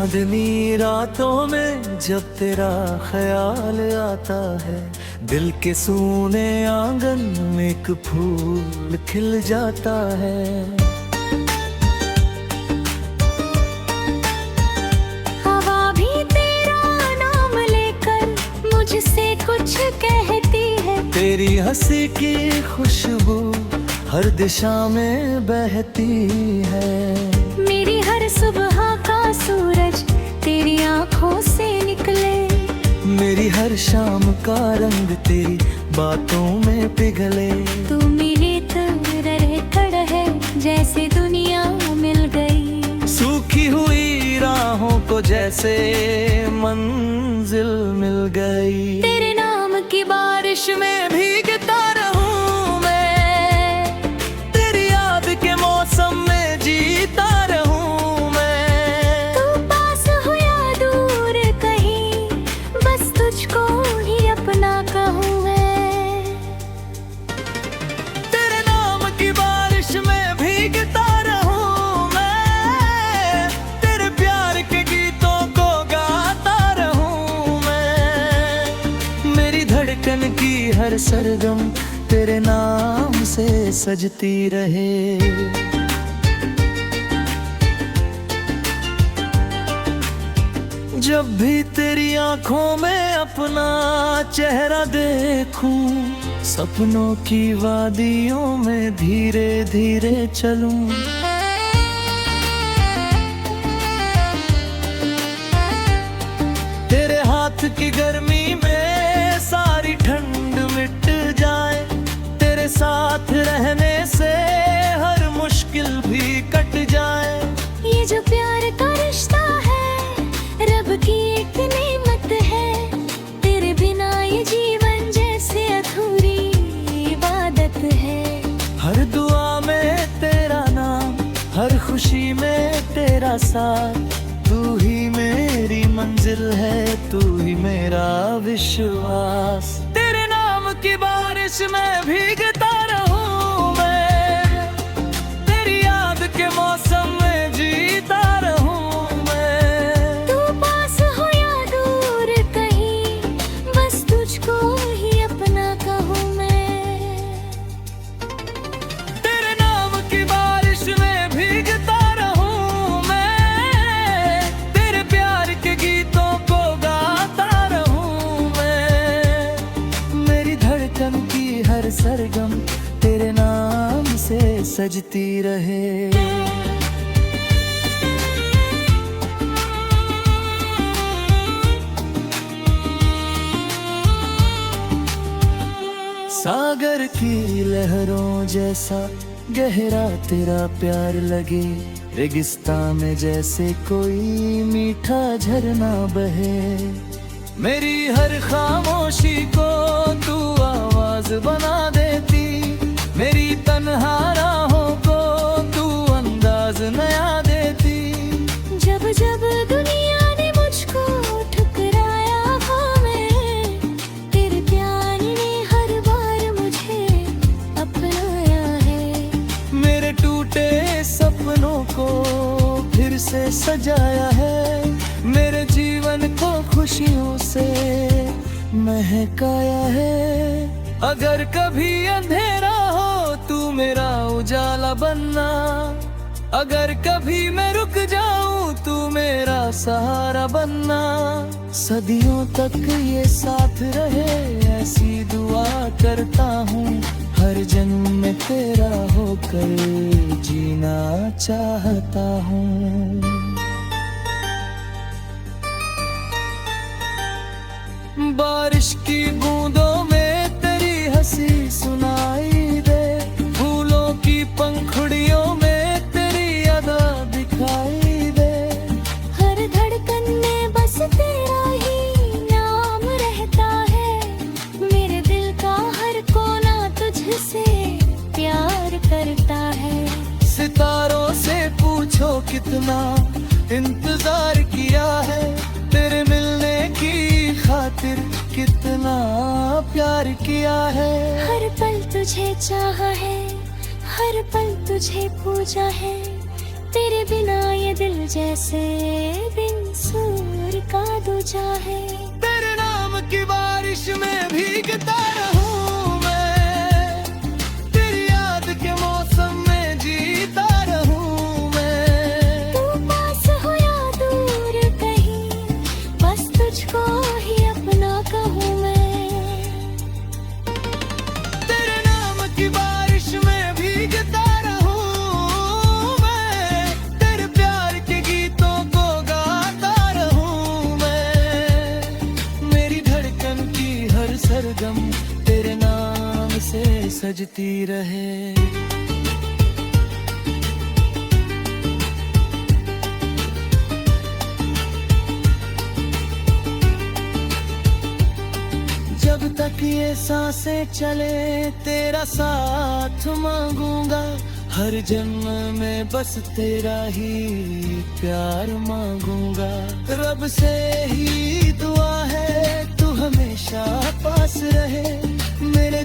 चांदनी रातों में जब तेरा ख्याल आता है, दिल के सूने आंगन में एक फूल खिल जाता है। हवा भी तेरा नाम लेकर मुझसे कुछ कहती है। तेरी हंसी की खुशबू हर दिशा में बहती है। मेरी हर सुबह का सूरज तेरी आंखों से निकले। मेरी हर शाम का रंग तेरी बातों में पिघले। तू मिले तरह खड़ा है जैसे दुनिया मिल गई। सूखी हुई राहों को जैसे मंजिल मिल गई। तेरे नाम की बारिश में भीगता रहूं मैं, तेरी याद के मौसम में जीता रहूं मैं। तू पास हो या दूर कहीं, बस तुझको ही अपना कहूँ मैं। तेरे नाम की बारिश में भीगता रहूं मैं, तेरे प्यार के गीतों को गाता रहूं मैं। मेरी धड़कन की हर सरगम तेरे नाम से सजती रहे। जब भी तेरी आंखों में अपना चेहरा देखूं, सपनों की वादियों में धीरे धीरे चलूं। तेरे हाथ की गर्मी में सारी ठंड मिट जाए। तेरे साथ रहने से हर मुश्किल भी कट जाए। ये जो प्यार का रिश्ता है, रब की एक नेमत है। तेरे बिना ये जीवन जैसे अधूरी इबादत है। हर दुआ में तेरा नाम, हर खुशी में तेरा साथ। तू ही मेरी मंजिल है, तू ही मेरा विश्वास। तेरे नाम की बारिश में भीगता रहूं मैं, तेरी याद के मौसम में जीता रहूं मैं। तू पास हो या दूर कहीं, बस तुझको ही अपना कहूँ मैं। तेरे नाम की बारिश में भीगता रहूं मैं, तेरे प्यार के गीतों को गाता रहूं मैं। मेरी धड़कन की हर सरगम तेरे नाम से सजती रहे। सागर की लहरों जैसा गहरा तेरा प्यार लगे। रेगिस्तान में जैसे कोई मीठा झरना बहे। मेरी हर खामोशी को तू आवाज बना देती। मेरी तन्हा राहों को तू अंदाज नया देती। जब जब दुनिया ने मुझको ठुकराया हाँ मैं, तेरे प्यार ने हर बार मुझे अपनाया है। मेरे टूटे सपनों को फिर से सजाया है। मेरे जीवन को खुशियों से महकाया है। अगर कभी अंधेरा हो तू मेरा उजाला बनना। अगर कभी मैं रुक जाऊं तू मेरा सहारा बनना। सदियों तक ये साथ रहे ऐसी दुआ करता हूँ। हर जन्म में तेरा होकर जीना चाहता हूँ। बारिश की बूंदों में तेरी हंसी सुनाई दे। फूलों की पंखुड़ियों में तेरी अदा दिखाई दे। हर धड़कन में बस तेरा ही नाम रहता है। मेरे दिल का हर कोना तुझसे प्यार करता है। सितारों से पूछो कितना इंतजार किया है। तेरे मिलने की खातिर कितना प्यार किया है। हर पल तुझे चाहा है, हर पल तुझे पूजा है। तेरे बिना ये दिल जैसे बिन कसूर का दूजा है। तेरे नाम की बारिश में भीगता रहूं मैं, तेरी याद के मौसम में जीता रहूं मैं। तू पास हो या दूर कहीं, बस तुझको ही अपना कहूँ मैं। तेरे नाम की बारिश में भीगता रहूं मैं, तेरे प्यार के गीतों को गाता रहूं मैं। मेरी धड़कन की हर सरगम तेरे नाम से सजती रहे। जब तक ये सांसें चले तेरा साथ मांगूंगा, हर जन्म में बस तेरा ही प्यार मांगूंगा। रब से ही दुआ है तू हमेशा पास रहे, मेरे